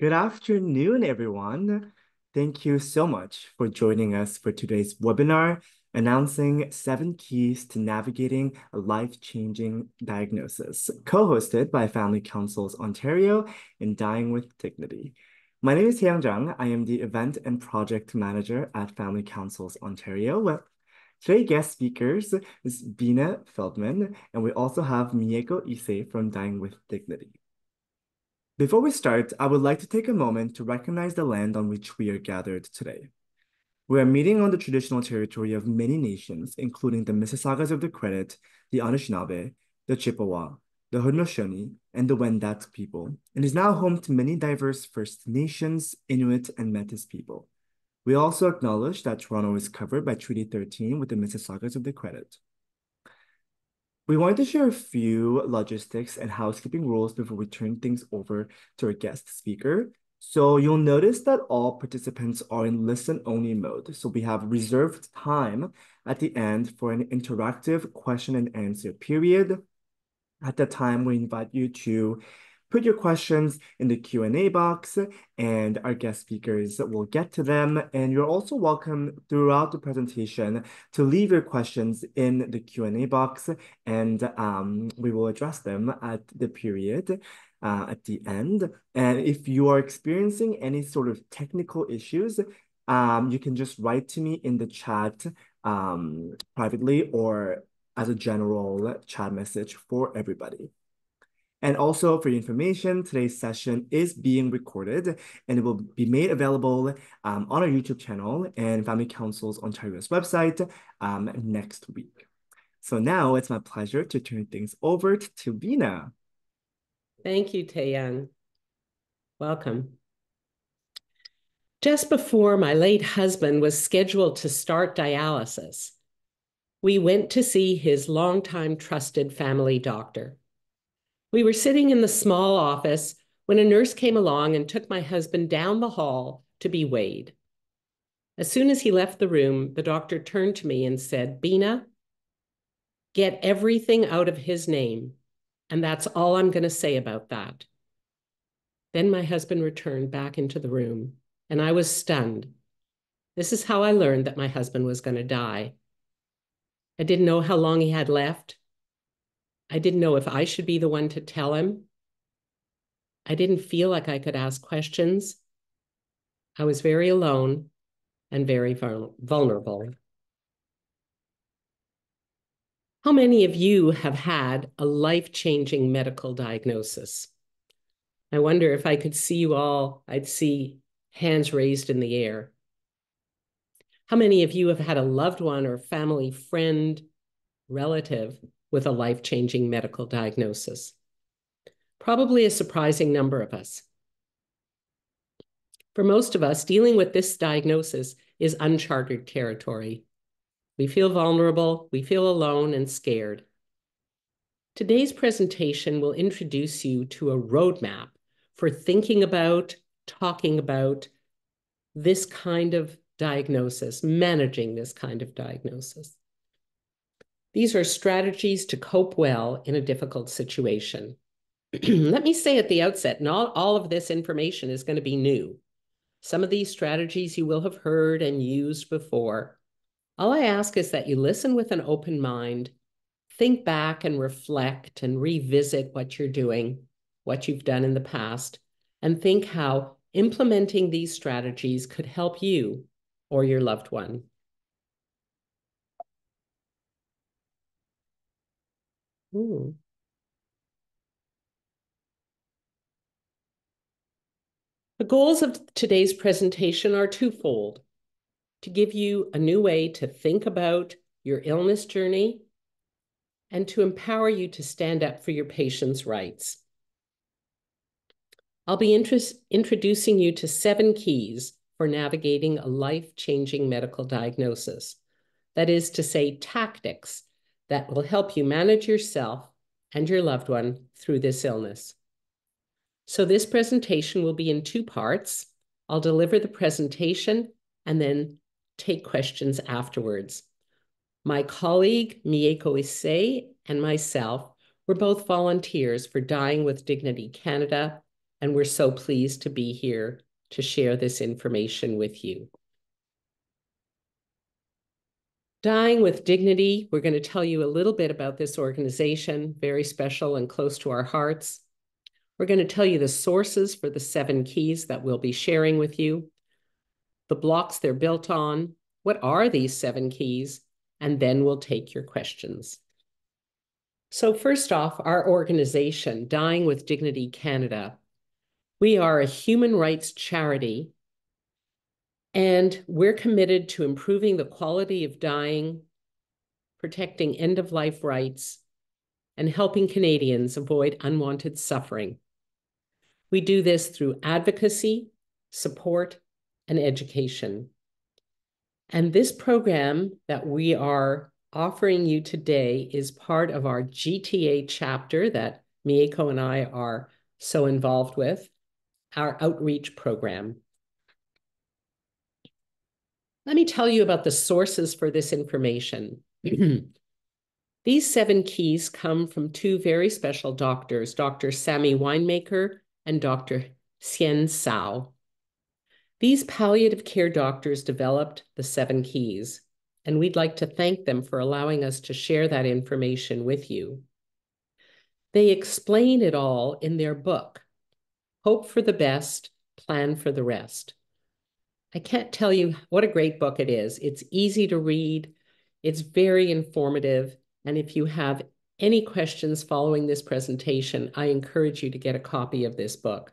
Good afternoon, everyone. Thank you so much for joining us for today's webinar announcing 7 keys to navigating a life-changing diagnosis, co-hosted by Family Councils Ontario and Dying with Dignity. My name is Hsien Seow. I am the event and project manager at Family Councils Ontario. Today's guest speakers is Bina Feldman, and we also have Mieko Issei from Dying with Dignity. Before we start, I would like to take a moment to recognize the land on which we are gathered today. We are meeting on the traditional territory of many nations, including the Mississaugas of the Credit, the Anishinaabe, the Chippewa, the Haudenosaunee, and the Wendat people, and is now home to many diverse First Nations, Inuit, and Métis people. We also acknowledge that Toronto is covered by Treaty 13 with the Mississaugas of the Credit. We wanted to share a few logistics and housekeeping rules before we turn things over to our guest speaker. So you'll notice that all participants are in listen-only mode. So we have reserved time at the end for an interactive question and answer period. At that time, we invite you to put your questions in the Q&A box, and our guest speakers will get to them. And you're also welcome throughout the presentation to leave your questions in the Q&A box, and we will address them at the period at the end. And if you are experiencing any sort of technical issues, you can just write to me in the chat privately or as a general chat message for everybody. And also for your information, today's session is being recorded and it will be made available on our YouTube channel and Family Councils Ontario's website next week. So now it's my pleasure to turn things over to Bina. Thank you, Taeyang. Welcome. Just before my late husband was scheduled to start dialysis, we went to see his longtime trusted family doctor. We were sitting in the small office when a nurse came along and took my husband down the hall to be weighed. As soon as he left the room, the doctor turned to me and said, "Bina, get everything out of his name, and that's all I'm going to say about that." Then my husband returned back into the room, and I was stunned. This is how I learned that my husband was going to die. I didn't know how long he had left. I didn't know if I should be the one to tell him. I didn't feel like I could ask questions. I was very alone and very vulnerable. How many of you have had a life-changing medical diagnosis? I wonder if I could see you all, I'd see hands raised in the air. How many of you have had a loved one or family friend, relative with a life-changing medical diagnosis? Probably a surprising number of us. For most of us, dealing with this diagnosis is uncharted territory. We feel vulnerable, we feel alone and scared. Today's presentation will introduce you to a roadmap for thinking about, talking about this kind of diagnosis, managing this kind of diagnosis. These are strategies to cope well in a difficult situation. Let me say at the outset, not all of this information is going to be new. Some of these strategies you will have heard and used before. All I ask is that you listen with an open mind, think back and reflect and revisit what you're doing, what you've done in the past, and think how implementing these strategies could help you or your loved one. The goals of today's presentation are twofold: to give you a new way to think about your illness journey and to empower you to stand up for your patient's rights. I'll be introducing you to 7 keys for navigating a life-changing medical diagnosis. That is to say, tactics that will help you manage yourself and your loved one through this illness. So this presentation will be in 2 parts. I'll deliver the presentation and then take questions afterwards. My colleague, Mieko Issei, and myself were both volunteers for Dying with Dignity Canada and we're so pleased to be here to share this information with you. Dying with Dignity, we're going to tell you a little bit about this organization, very special and close to our hearts. We're going to tell you the sources for the 7 keys that we'll be sharing with you, the blocks they're built on, what are these 7 keys, and then we'll take your questions. So first off, our organization, Dying with Dignity Canada. We are a human rights charity, and we're committed to improving the quality of dying, protecting end-of-life rights, and helping Canadians avoid unwanted suffering. We do this through advocacy, support, and education. And this program that we are offering you today is part of our GTA chapter that Mieko and I are so involved with, our outreach program. Let me tell you about the sources for this information. These 7 keys come from 2 very special doctors, Dr. Sammy Winemaker and Dr. Hsien Seow. These palliative care doctors developed the 7 keys, and we'd like to thank them for allowing us to share that information with you. They explain it all in their book, Hope for the Best, Plan for the Rest. I can't tell you what a great book it is. It's easy to read, it's very informative, and if you have any questions following this presentation, I encourage you to get a copy of this book,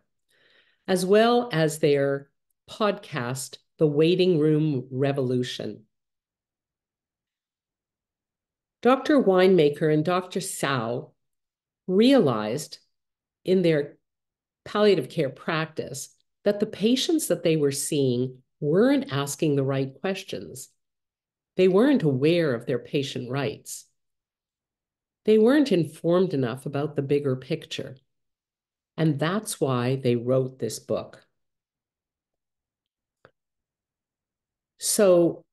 as well as their podcast, The Waiting Room Revolution. Dr. Winemaker and Dr. Seow realized in their palliative care practice that the patients that they were seeing weren't asking the right questions. They weren't aware of their patient rights. They weren't informed enough about the bigger picture. And that's why they wrote this book. So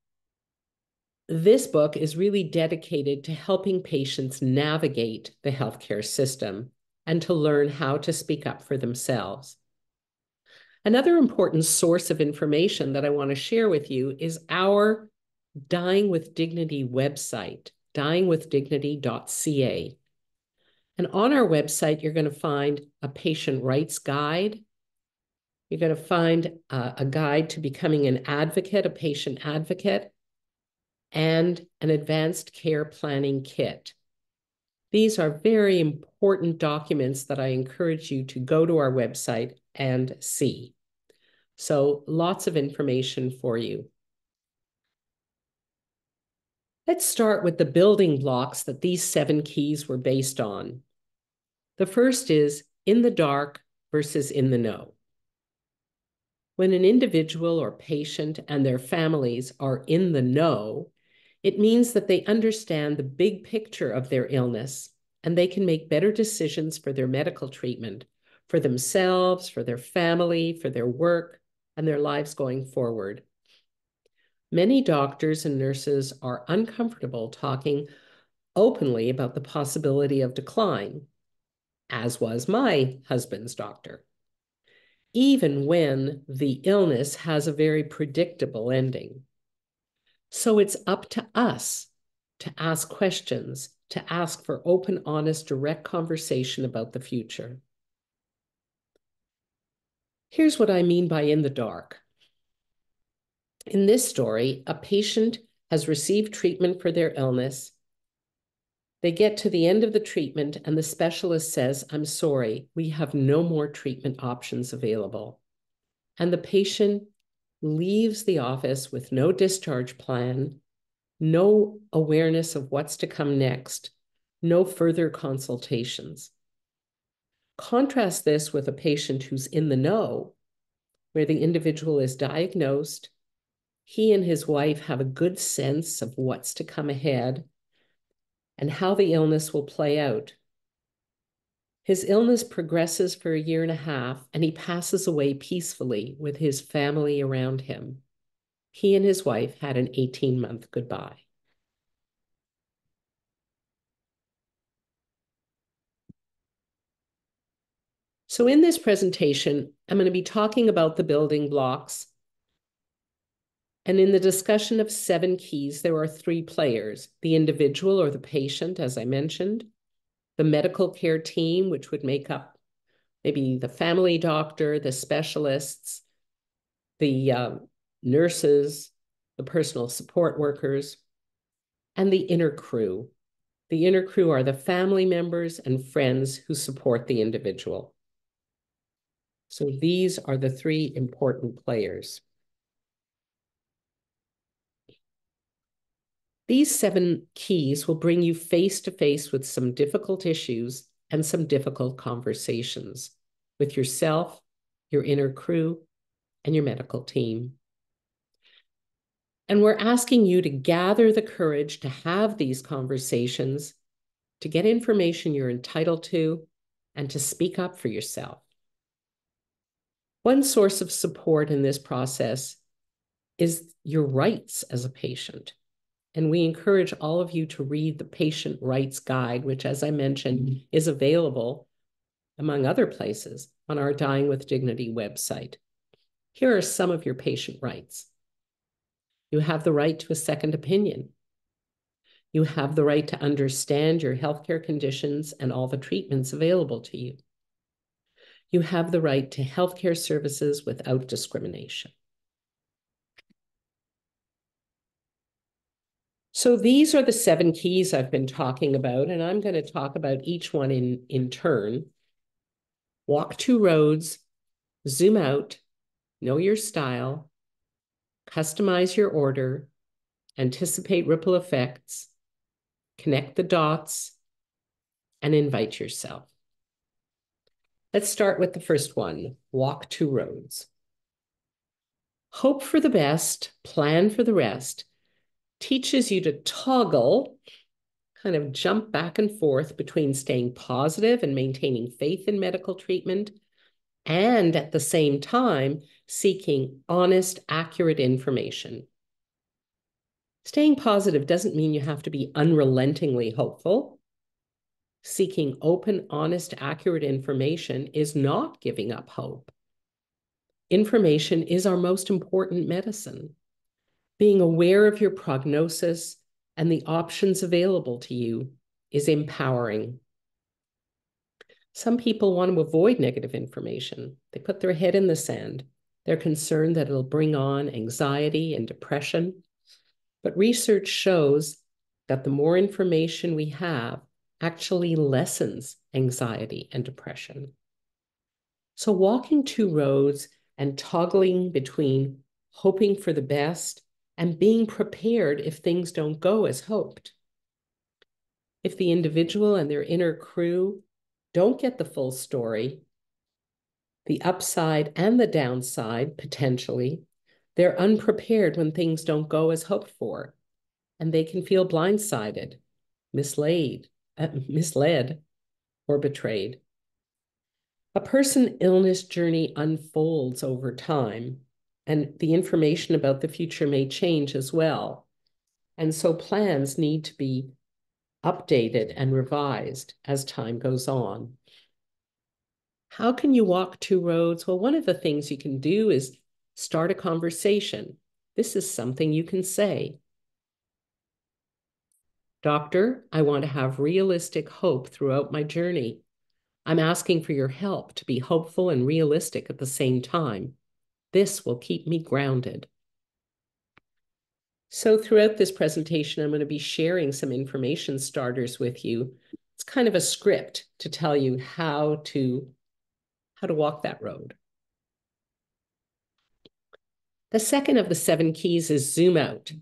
this book is really dedicated to helping patients navigate the healthcare system and to learn how to speak up for themselves. Another important source of information that I want to share with you is our Dying with Dignity website, dyingwithdignity.ca. And on our website, you're going to find a patient rights guide. You're going to find a guide to becoming an advocate, a patient advocate, and an advanced care planning kit. These are very important documents that I encourage you to go to our website and see. So lots of information for you. Let's start with the building blocks that these 7 keys were based on. The first is in the dark versus in the know. When an individual or patient and their families are in the know, it means that they understand the big picture of their illness and they can make better decisions for their medical treatment, for themselves, for their family, for their work, and their lives going forward. Many doctors and nurses are uncomfortable talking openly about the possibility of decline, as was my husband's doctor, even when the illness has a very predictable ending. So it's up to us to ask questions, to ask for open, honest, direct conversation about the future. Here's what I mean by in the dark. In this story, a patient has received treatment for their illness. They get to the end of the treatment and the specialist says, "I'm sorry, we have no more treatment options available." And the patient leaves the office with no discharge plan, no awareness of what's to come next, no further consultations. Contrast this with a patient who's in the know, where the individual is diagnosed, he and his wife have a good sense of what's to come ahead and how the illness will play out. His illness progresses for 1.5 years, and he passes away peacefully with his family around him. He and his wife had an 18-month goodbye. So in this presentation, I'm going to be talking about the building blocks. And in the discussion of 7 keys, there are 3 players: the individual or the patient, as I mentioned, the medical care team, which would make up maybe the family doctor, the specialists, the nurses, the personal support workers, and the inner crew. The inner crew are the family members and friends who support the individual. So these are the 3 important players. These 7 keys will bring you face to face with some difficult issues and some difficult conversations with yourself, your inner crew, and your medical team. And we're asking you to gather the courage to have these conversations, to get information you're entitled to, and to speak up for yourself. One source of support in this process is your rights as a patient. And we encourage all of you to read the Patient Rights Guide, which, as I mentioned, is available, among other places, on our Dying with Dignity website. Here are some of your patient rights. You have the right to a second opinion. You have the right to understand your healthcare conditions and all the treatments available to you. You have the right to healthcare services without discrimination. So these are the 7 keys I've been talking about, and I'm going to talk about each one in turn. Walk 2 roads, zoom out, know your style, customize your order, anticipate ripple effects, connect the dots, and invite yourself. Let's start with the first one, walk 2 roads. Hope for the best, plan for the rest teaches you to toggle, kind of jump back and forth between staying positive and maintaining faith in medical treatment, and at the same time, seeking honest, accurate information. Staying positive doesn't mean you have to be unrelentingly hopeful. Seeking open, honest, accurate information is not giving up hope. Information is our most important medicine. Being aware of your prognosis and the options available to you is empowering. Some people want to avoid negative information. They put their head in the sand. They're concerned that it'll bring on anxiety and depression. But research shows that the more information we have actually lessens anxiety and depression. So walking 2 roads and toggling between hoping for the best and being prepared if things don't go as hoped. If the individual and their inner crew don't get the full story, the upside and the downside, potentially, they're unprepared when things don't go as hoped for, and they can feel blindsided, misled, or betrayed. A person's illness journey unfolds over time, and the information about the future may change as well. And so plans need to be updated and revised as time goes on. How can you walk 2 roads? Well, one of the things you can do is start a conversation. This is something you can say. Doctor, I want to have realistic hope throughout my journey. I'm asking for your help to be hopeful and realistic at the same time. This will keep me grounded. So throughout this presentation, I'm going to be sharing some information starters with you. It's kind of a script to tell you how to walk that road. The second of the 7 keys is zoom out.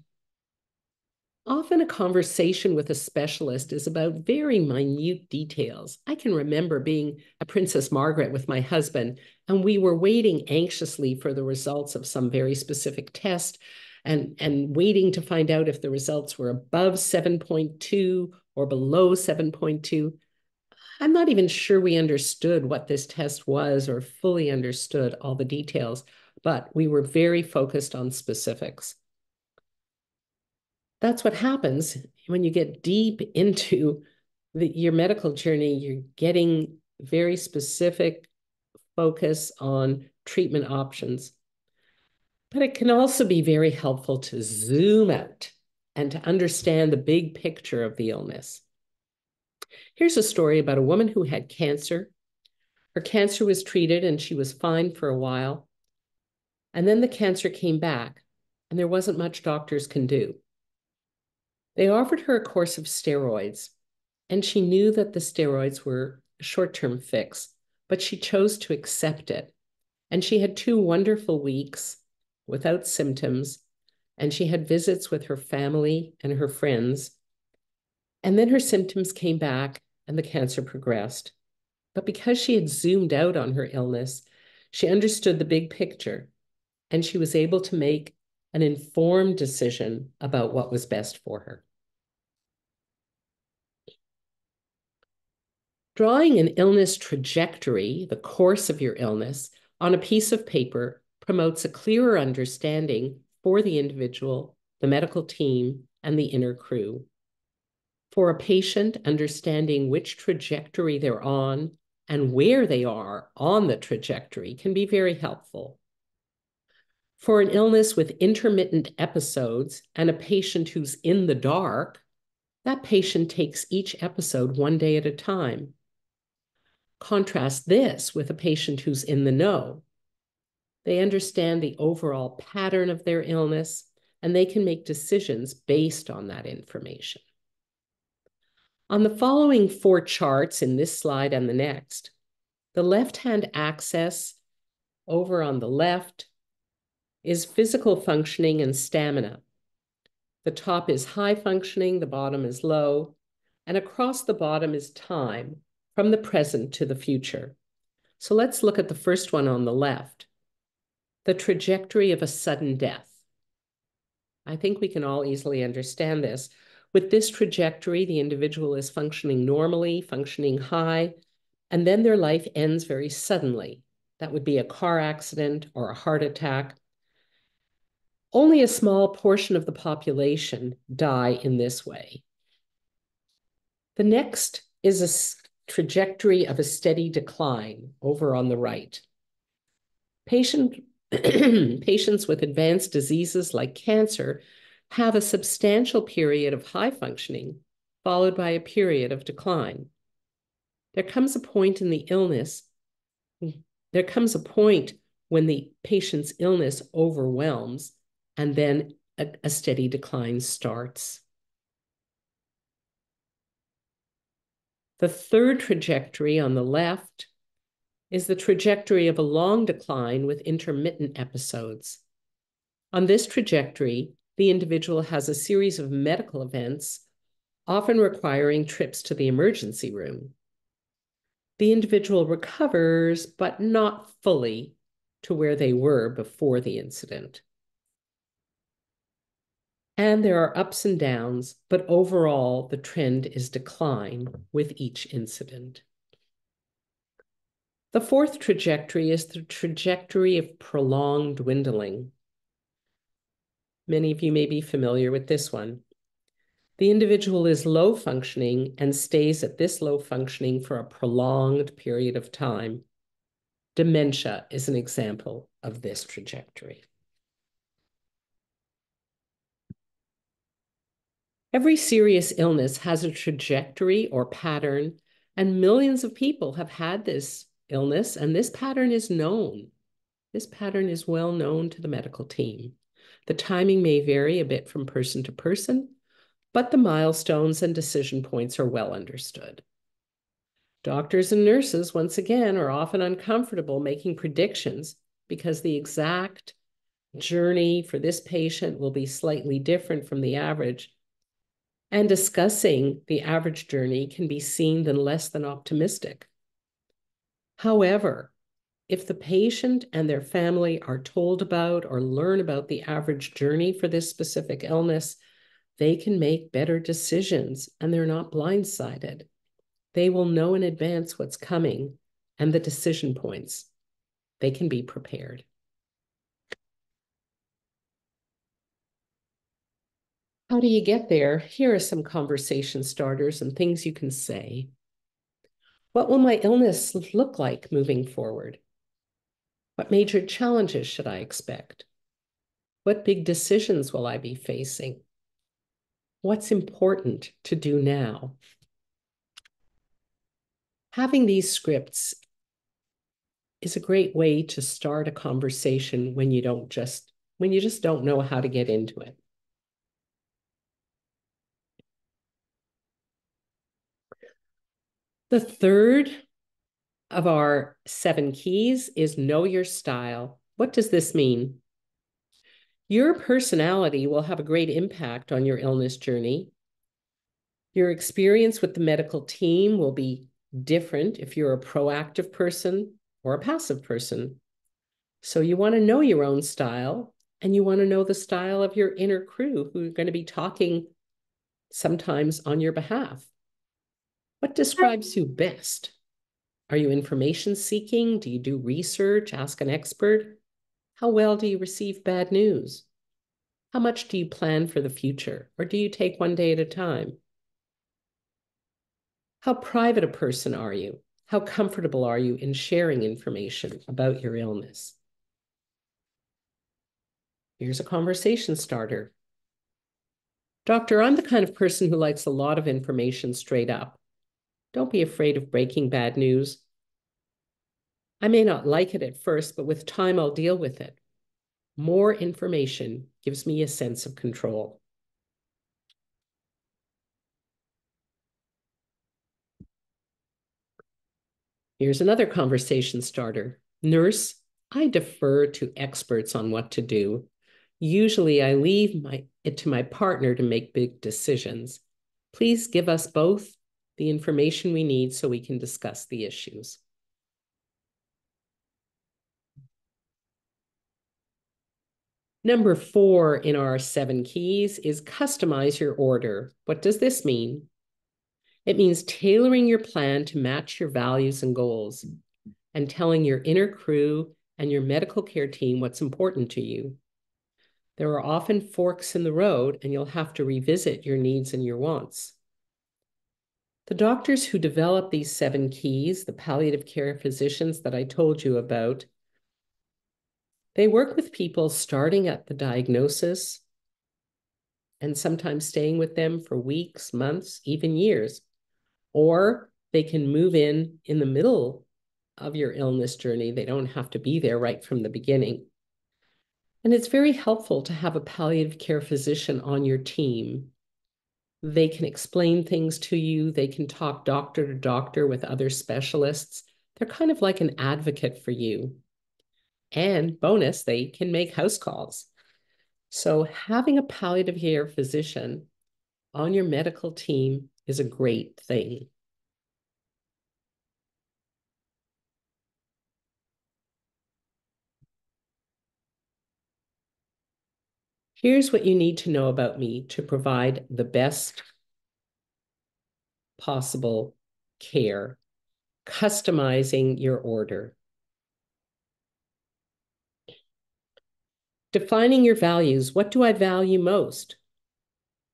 Often a conversation with a specialist is about very minute details. I can remember being a Princess Margaret with my husband, and we were waiting anxiously for the results of some very specific test and waiting to find out if the results were above 7.2 or below 7.2. I'm not even sure we understood what this test was or fully understood all the details, but we were very focused on specifics. That's what happens when you get deep into your medical journey. You're getting very specific focus on treatment options. But it can also be very helpful to zoom out and to understand the big picture of the illness. Here's a story about a woman who had cancer. Her cancer was treated and she was fine for a while. And then the cancer came back, and there wasn't much doctors can do. They offered her a course of steroids, and she knew that the steroids were a short-term fix, but she chose to accept it. And she had 2 wonderful weeks without symptoms, and she had visits with her family and her friends. And then her symptoms came back and the cancer progressed. But because she had zoomed out on her illness, she understood the big picture, and she was able to make an informed decision about what was best for her. Drawing an illness trajectory, the course of your illness, on a piece of paper promotes a clearer understanding for the individual, the medical team, and the inner crew. For a patient, understanding which trajectory they're on and where they are on the trajectory can be very helpful. For an illness with intermittent episodes and a patient who's in the dark, that patient takes each episode one day at a time. Contrast this with a patient who's in the know. They understand the overall pattern of their illness, and they can make decisions based on that information. On the following 4 charts in this slide and the next, the left-hand axis over on the left is physical functioning and stamina. The top is high functioning, the bottom is low, and across the bottom is time, from the present to the future. So let's look at the first one on the left, the trajectory of a sudden death. I think we can all easily understand this. With this trajectory, the individual is functioning normally, functioning high, and then their life ends very suddenly. That would be a car accident or a heart attack. Only a small portion of the population die in this way. The next is a trajectory of a steady decline over on the right. Patients with advanced diseases like cancer have a substantial period of high functioning, followed by a period of decline. There comes a point in the illness, there comes a point when the patient's illness overwhelms, and then a steady decline starts. The third trajectory on the left is the trajectory of a long decline with intermittent episodes. On this trajectory, the individual has a series of medical events, often requiring trips to the emergency room. The individual recovers, but not fully to where they were before the incident. And there are ups and downs, but overall, the trend is decline with each incident. The fourth trajectory is the trajectory of prolonged dwindling. Many of you may be familiar with this one. The individual is low functioning and stays at this low functioning for a prolonged period of time. Dementia is an example of this trajectory. Every serious illness has a trajectory or pattern, and millions of people have had this illness, and this pattern is known. This pattern is well known to the medical team. The timing may vary a bit from person to person, but the milestones and decision points are well understood. Doctors and nurses, once again, are often uncomfortable making predictions because the exact journey for this patient will be slightly different from the average. And discussing the average journey can be seen as less than optimistic. However, if the patient and their family are told about or learn about the average journey for this specific illness, they can make better decisions and they're not blindsided. They will know in advance what's coming and the decision points. They can be prepared. How do you get there? Here are some conversation starters and things you can say. What will my illness look like moving forward? What major challenges should I expect? What big decisions will I be facing? What's important to do now? Having these scripts is a great way to start a conversation when you just don't know how to get into it. The third of our 7 keys is know your style. What does this mean? Your personality will have a great impact on your illness journey. Your experience with the medical team will be different if you're a proactive person or a passive person. So you want to know your own style, and you want to know the style of your inner crew who are going to be talking sometimes on your behalf. What describes you best? Are you information seeking? Do you do research? Ask an expert? How well do you receive bad news? How much do you plan for the future, or do you take one day at a time? How private a person are you? How comfortable are you in sharing information about your illness? Here's a conversation starter. Doctor, I'm the kind of person who likes a lot of information straight up. Don't be afraid of breaking bad news. I may not like it at first, but with time, I'll deal with it. More information gives me a sense of control. Here's another conversation starter. Nurse, I defer to experts on what to do. Usually I leave it to my partner to make big decisions. Please give us both the information we need so we can discuss the issues. Number 4 in our 7 keys is customize your order. What does this mean? It means tailoring your plan to match your values and goals, and telling your inner crew and your medical care team what's important to you. There are often forks in the road, and you'll have to revisit your needs and your wants. The doctors who develop these 7 keys, the palliative care physicians that I told you about, they work with people starting at the diagnosis and sometimes staying with them for weeks, months, even years. Or they can move in the middle of your illness journey. They don't have to be there right from the beginning. And it's very helpful to have a palliative care physician on your team. They can explain things to you. They can talk doctor to doctor with other specialists. They're kind of like an advocate for you. And bonus, they can make house calls. So having a palliative care physician on your medical team is a great thing. Here's what you need to know about me to provide the best possible care. Customizing your order. Defining your values. What do I value most?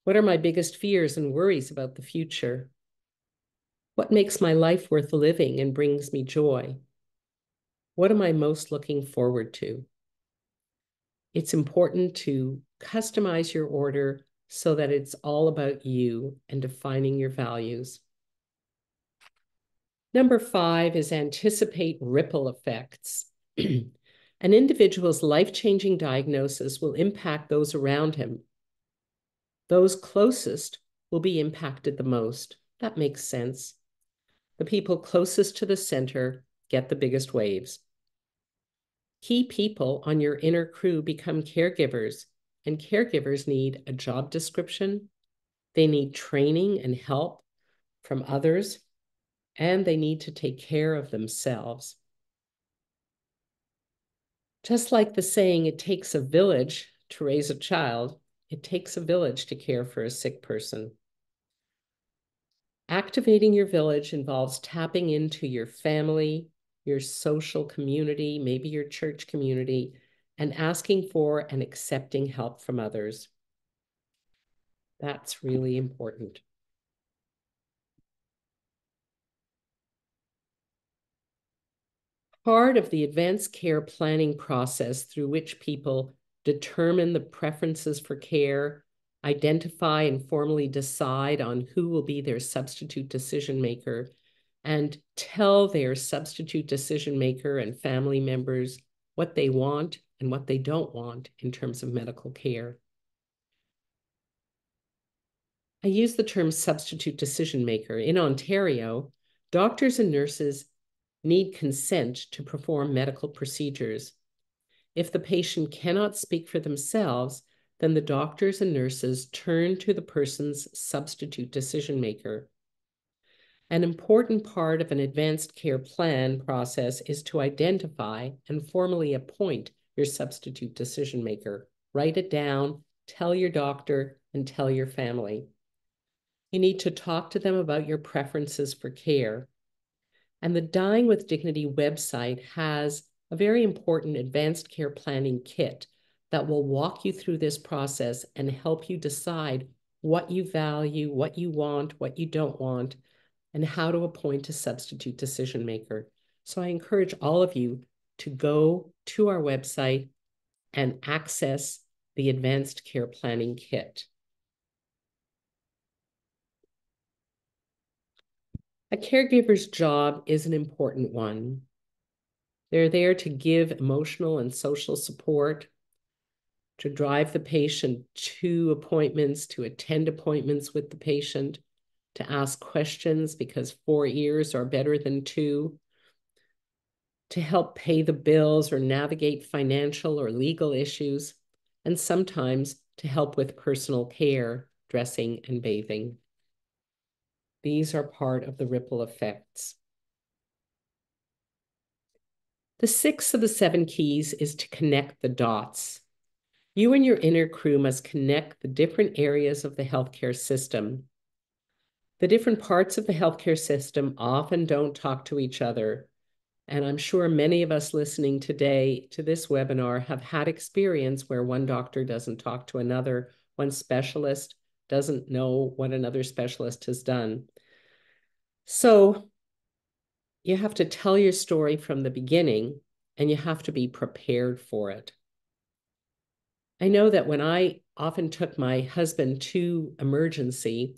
What are my biggest fears and worries about the future? What makes my life worth living and brings me joy? What am I most looking forward to? It's important to customize your order so that it's all about you and defining your values. Number 5 is anticipate ripple effects. An individual's life-changing diagnosis will impact those around him. Those closest will be impacted the most. That makes sense. The people closest to the center get the biggest waves. Key people on your inner crew become caregivers, and caregivers need a job description. They need training and help from others, and they need to take care of themselves. Just like the saying, it takes a village to raise a child, it takes a village to care for a sick person. Activating your village involves tapping into your family, your social community, maybe your church community, and asking for and accepting help from others. That's really important. part of the advanced care planning process through which people determine the preferences for care, identify and formally decide on who will be their substitute decision maker, and tell their substitute decision maker and family members what they want and what they don't want in terms of medical care. I use the term substitute decision maker. In Ontario, doctors and nurses need consent to perform medical procedures. If the patient cannot speak for themselves, then the doctors and nurses turn to the person's substitute decision maker. An important part of an advanced care plan process is to identify and formally appoint your substitute decision maker. Write it down, tell your doctor, and tell your family. You need to talk to them about your preferences for care. And the Dying with Dignity website has a very important advanced care planning kit that will walk you through this process and help you decide what you value, what you want, what you don't want, and how to appoint a substitute decision maker. So I encourage all of you to go to our website and access the advanced care planning kit. A caregiver's job is an important one. They're there to give emotional and social support, to drive the patient to appointments, to attend appointments with the patient, to ask questions because 4 ears are better than 2, to help pay the bills or navigate financial or legal issues, and sometimes to help with personal care, dressing, and bathing. These are part of the ripple effects. The 6th of the 7 keys is to connect the dots. You and your inner crew must connect the different areas of the healthcare system. The different parts of the healthcare system often don't talk to each other. And I'm sure many of us listening today to this webinar have had experience where one doctor doesn't talk to another, one specialist doesn't know what another specialist has done. So you have to tell your story from the beginning, and you have to be prepared for it. I know that when I often took my husband to emergency,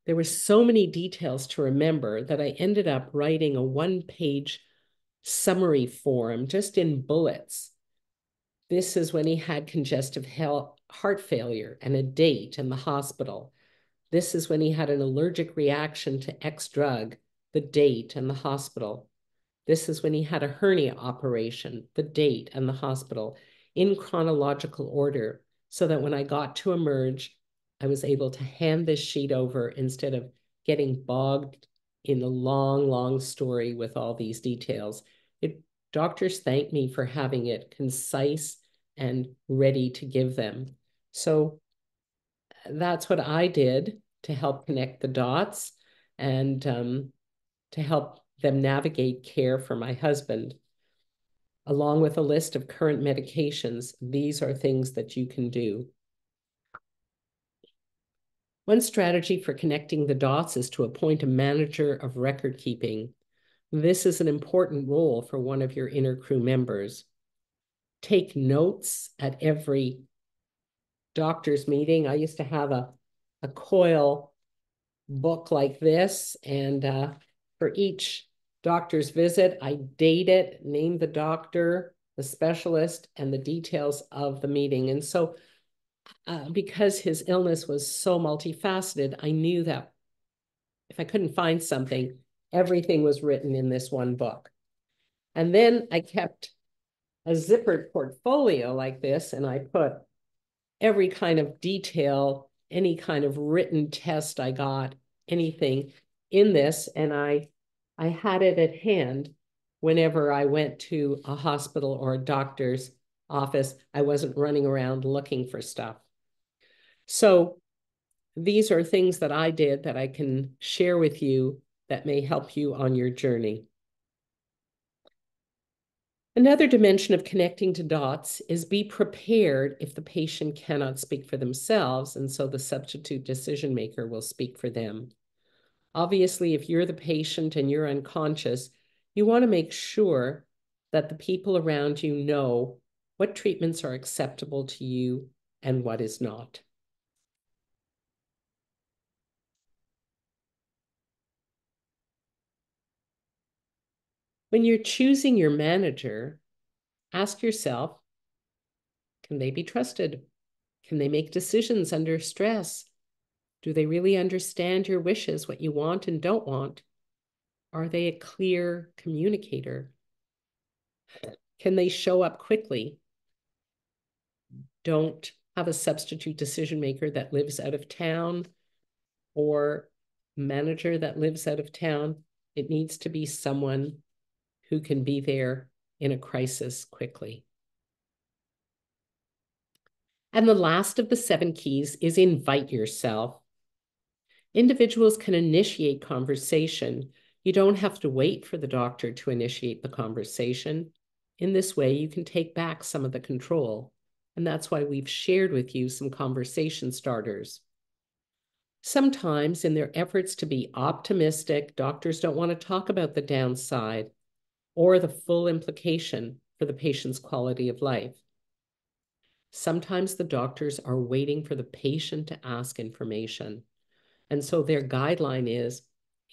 there were so many details to remember that I ended up writing a 1-page summary form just in bullets. This is when he had congestive heart failure and a date in the hospital. This is when he had an allergic reaction to X drug, the date and the hospital. This is when he had a hernia operation, the date and the hospital, in chronological order, so that when I got to emerge, I was able to hand this sheet over instead of getting bogged in a long, long story with all these details. Doctors thank me for having it concise and ready to give them. So that's what I did to help connect the dots and to help them navigate care for my husband. Along with a list of current medications, these are things that you can do. One strategy for connecting the dots is to appoint a manager of record keeping. This is an important role for one of your inner crew members. Take notes at every doctor's meeting. I used to have a coil book like this, and for each doctor's visit, I date it, name the doctor, the specialist, and the details of the meeting. And so because his illness was so multifaceted, I knew that if I couldn't find something, everything was written in this one book. And then I kept a zippered portfolio like this, and I put every kind of detail, any kind of written test I got, anything in this, and I had it at hand whenever I went to a hospital or a doctor's office. I wasn't running around looking for stuff. So these are things that I did that I can share with you that may help you on your journey. Another dimension of connecting to dots is be prepared if the patient cannot speak for themselves, and so the substitute decision maker will speak for them. Obviously, if you're the patient and you're unconscious, you want to make sure that the people around you know what treatments are acceptable to you and what is not. When you're choosing your manager, ask yourself, can they be trusted? Can they make decisions under stress? Do they really understand your wishes, what you want and don't want? Are they a clear communicator? Can they show up quickly? Don't have a substitute decision maker that lives out of town or manager that lives out of town. It needs to be someone who can be there in a crisis quickly. And the last of the 7 keys is invite yourself. Individuals can initiate conversation. You don't have to wait for the doctor to initiate the conversation. In this way, you can take back some of the control. And that's why we've shared with you some conversation starters. Sometimes, in their efforts to be optimistic, doctors don't want to talk about the downside or the full implication for the patient's quality of life. Sometimes the doctors are waiting for the patient to ask information. And so their guideline is,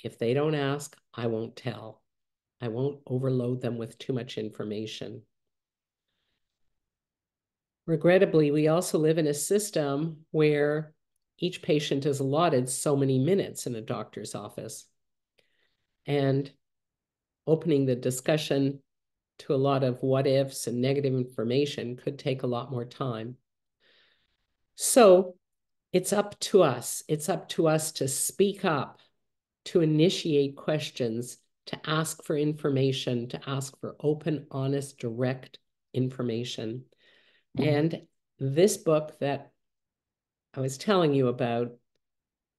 if they don't ask, I won't tell. I won't overload them with too much information. Regrettably, we also live in a system where each patient is allotted so many minutes in a doctor's office. And opening the discussion to a lot of what ifs and negative information could take a lot more time. So it's up to us. It's up to us to speak up, to initiate questions, to ask for information, to ask for open, honest, direct information. And this book that I was telling you about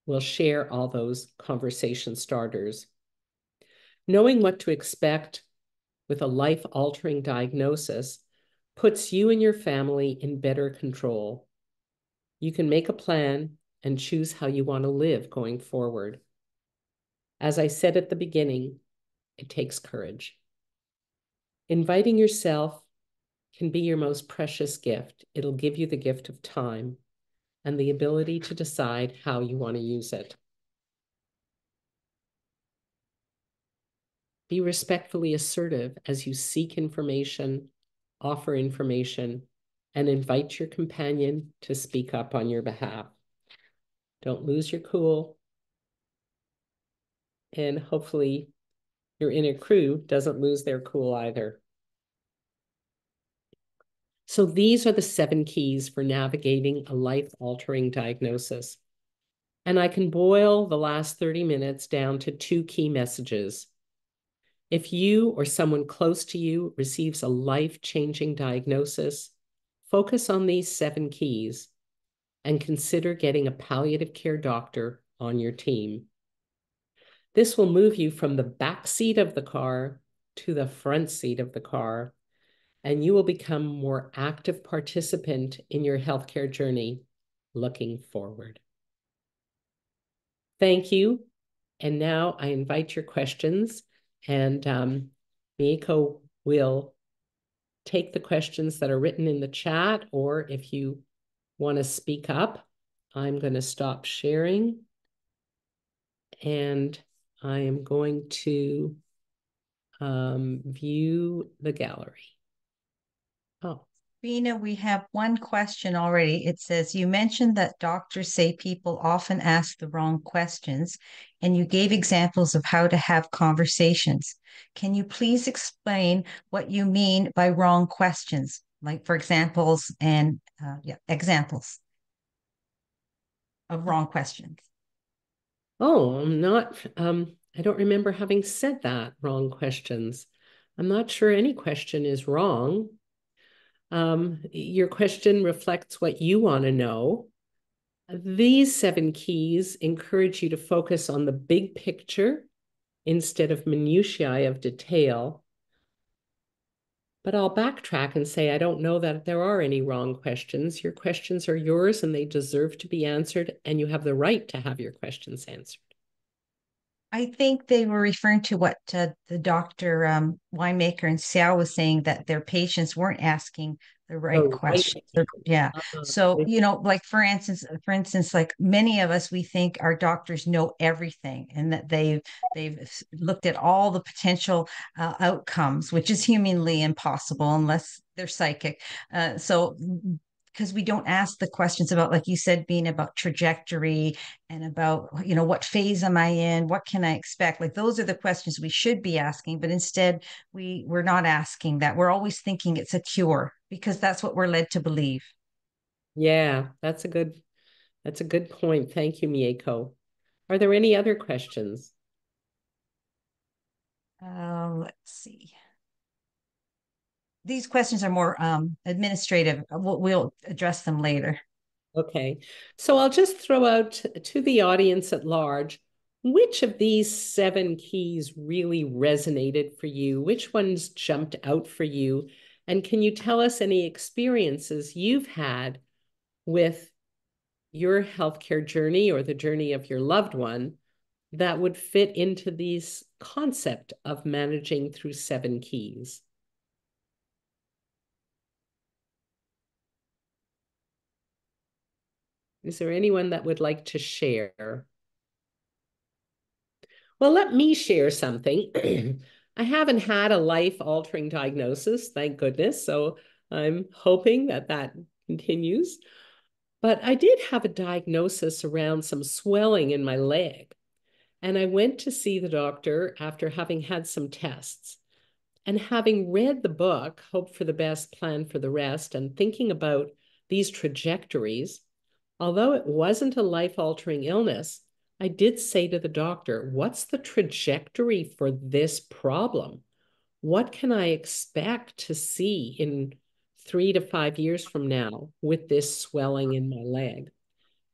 will share all those conversation starters. Knowing what to expect with a life-altering diagnosis puts you and your family in better control. You can make a plan and choose how you want to live going forward. As I said at the beginning, it takes courage. Inviting yourself can be your most precious gift. It'll give you the gift of time and the ability to decide how you want to use it. Be respectfully assertive as you seek information, offer information, and invite your companion to speak up on your behalf. Don't lose your cool. And hopefully your inner crew doesn't lose their cool either. So these are the 7 keys for navigating a life-altering diagnosis. And I can boil the last 30 minutes down to 2 key messages. If you or someone close to you receives a life-changing diagnosis, focus on these 7 keys and consider getting a palliative care doctor on your team. This will move you from the back seat of the car to the front seat of the car, and you will become a more active participant in your healthcare journey looking forward. Thank you. And now I invite your questions, and Mieko will take the questions that are written in the chat, or if you want to speak up, I'm going to stop sharing, and I am going to view the gallery. Oh, Rena, we have one question already. It says, you mentioned that doctors say people often ask the wrong questions, and you gave examples of how to have conversations. Can you please explain what you mean by wrong questions? Like, for examples and examples of wrong questions. Oh, I don't remember having said that, wrong questions. I'm not sure any question is wrong. Your question reflects what you want to know. These 7 keys encourage you to focus on the big picture instead of minutiae of detail. But I'll backtrack and say I don't know that there are any wrong questions. Your questions are yours and they deserve to be answered, and you have the right to have your questions answered. I think they were referring to what the doctor Winemaker and Seow was saying, that their patients weren't asking the right The right questions. question. Yeah. So, like for instance, like many of us, we think our doctors know everything and that they've looked at all the potential outcomes, which is humanly impossible unless they're psychic. So because we don't ask the questions about, like you said, being about trajectory and about, what phase am I in? What can I expect? Like those are the questions we should be asking, but instead we're not asking that. We're always thinking it's a cure because that's what we're led to believe. Yeah, that's a good point. Thank you, Mieko. Are there any other questions? Let's see. These questions are more administrative. We'll address them later. Okay. So I'll just throw out to the audience at large, which of these 7 keys really resonated for you? Which ones jumped out for you? And can you tell us any experiences you've had with your healthcare journey or the journey of your loved one that would fit into these concept of managing through 7 keys? Is there anyone that would like to share? Well, let me share something. I haven't had a life-altering diagnosis, thank goodness. So I'm hoping that that continues. But I did have a diagnosis around some swelling in my leg. And I went to see the doctor after having had some tests. And having read the book, Hope for the Best, Plan for the Rest, and thinking about these trajectories, although it wasn't a life-altering illness, I did say to the doctor, what's the trajectory for this problem? What can I expect to see in 3 to 5 years from now with this swelling in my leg?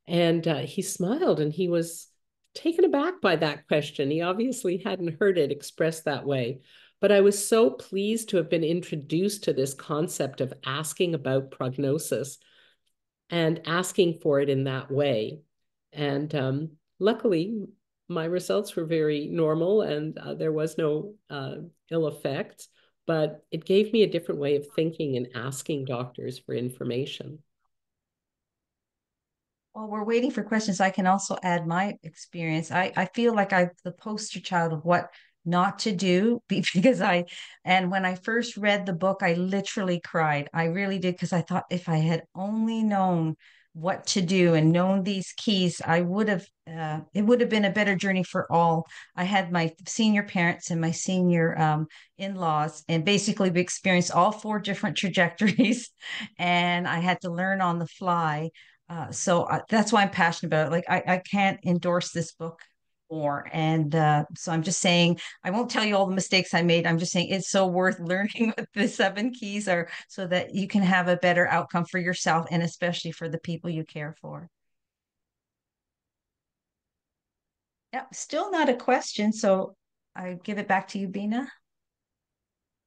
And he smiled and he was taken aback by that question. He obviously hadn't heard it expressed that way. But I was so pleased to have been introduced to this concept of asking about prognosis and asking for it in that way. And luckily, my results were very normal and there was no ill effects, but it gave me a different way of thinking and asking doctors for information. While we're waiting for questions, I can also add my experience. I feel like I'm the poster child of what not to do because and when I first read the book, I literally cried. I really did because I thought if I had only known what to do and known these keys, it would have been a better journey for all. I had my senior parents and my senior in-laws, and basically we experienced all 4 different trajectories, and I had to learn on the fly. So that's why I'm passionate about it. Like I can't endorse this book more. And so I'm just saying, I won't tell you all the mistakes I made. I'm just saying it's so worth learning what the 7 keys are so that you can have a better outcome for yourself and especially for the people you care for. Yeah, still not a question. So I give it back to you, Bina.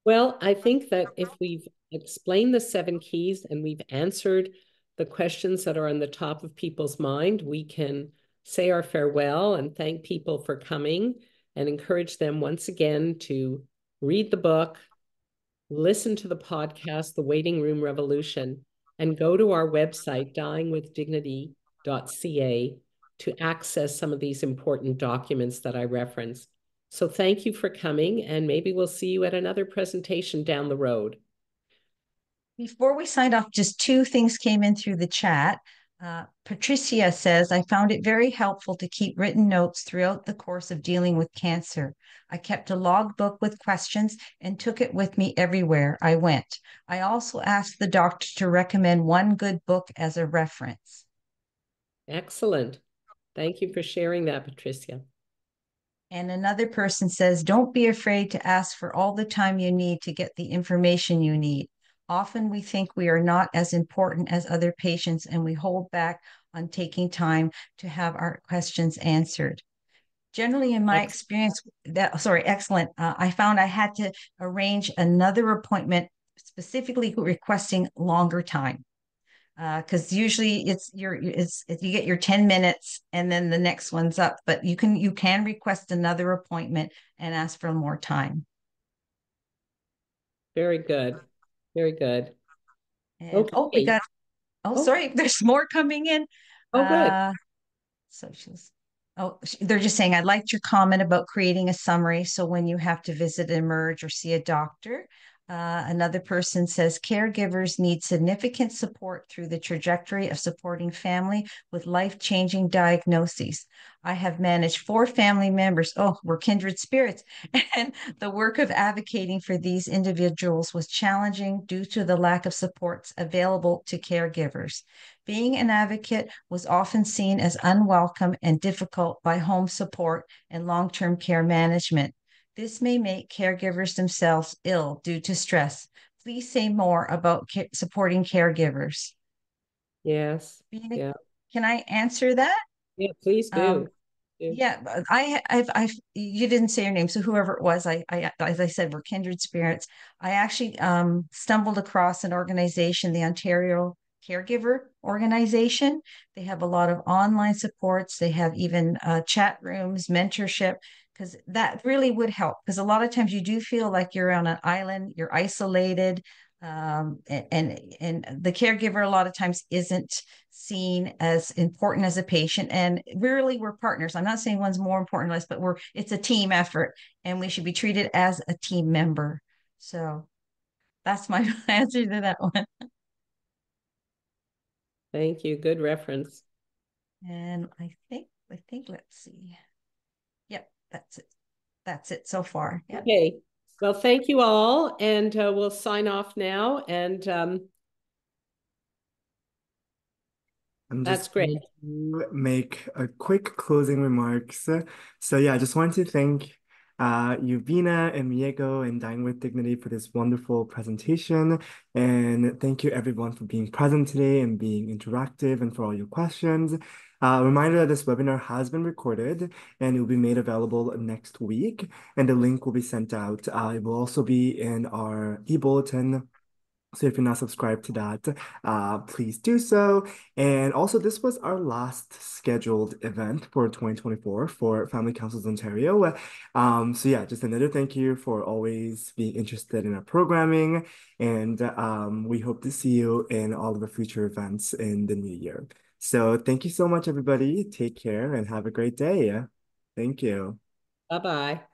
Well, I think that if we've explained the 7 keys and we've answered the questions that are on the top of people's mind, we can say our farewell and thank people for coming and encourage them once again to read the book, listen to the podcast, The Waiting Room Revolution, and go to our website, dyingwithdignity.ca, to access some of these important documents that I referenced. So thank you for coming, and maybe we'll see you at another presentation down the road. Before we signed off, just 2 things came in through the chat. Patricia says, I found it very helpful to keep written notes throughout the course of dealing with cancer. I kept a logbook with questions and took it with me everywhere I went. I also asked the doctor to recommend one good book as a reference. Excellent. Thank you for sharing that, Patricia. And another person says, don't be afraid to ask for all the time you need to get the information you need. Often we think we are not as important as other patients and we hold back on taking time to have our questions answered. Generally, in my experience, excellent. I found I had to arrange another appointment specifically requesting longer time. Because usually you get your 10 minutes and then the next one's up, but you can request another appointment and ask for more time. Very good. Very good. And we Okay. got Oh, sorry, there's more coming in. oh, good. Uh Socials. Oh, they're just saying, I liked your comment about creating a summary. So when you have to visit, emerge, or see a doctor. Another person says caregivers need significant support through the trajectory of supporting family with life-changing diagnoses. I have managed 4 family members. Oh, we're kindred spirits. And the work of advocating for these individuals was challenging due to the lack of supports available to caregivers. Being an advocate was often seen as unwelcome and difficult by home support and long term care management. This may make caregivers themselves ill due to stress. Please say more about supporting caregivers. Yes. Being Yeah. Can I answer that? Yeah, please Um, do. Do. yeah, you didn't say your name, so whoever it was, as I said, we're kindred spirits. I actually stumbled across an organization, the Ontario Caregiver Organization. They have a lot of online supports. They have even chat rooms, mentorship, because that really would help. Because a lot of times you do feel like you're on an island, you're isolated, and the caregiver a lot of times isn't seen as important as a patient. And really, we're partners. I'm not saying one's more important or less, but it's a team effort, and we should be treated as a team member. So that's my answer to that one. Thank you. Good reference. And I think let's see. Yep, that's it. That's it so far. Yep. Okay. Well, thank you all, and we'll sign off now. And I'm that's just great. going to make a quick closing remarks. So yeah, I just want to thank you, Vina and Miego and Dine with Dignity for this wonderful presentation. And thank you everyone for being present today and being interactive and for all your questions. Reminder that this webinar has been recorded and it will be made available next week. And the link will be sent out. It will also be in our e-bulletin. So if you're not subscribed to that, please do so. And also, this was our last scheduled event for 2024 for Family Councils Ontario. So yeah, just another thank you for always being interested in our programming. And we hope to see you in all of the future events in the new year. So thank you so much, everybody. Take care and have a great day. Thank you. Bye-bye.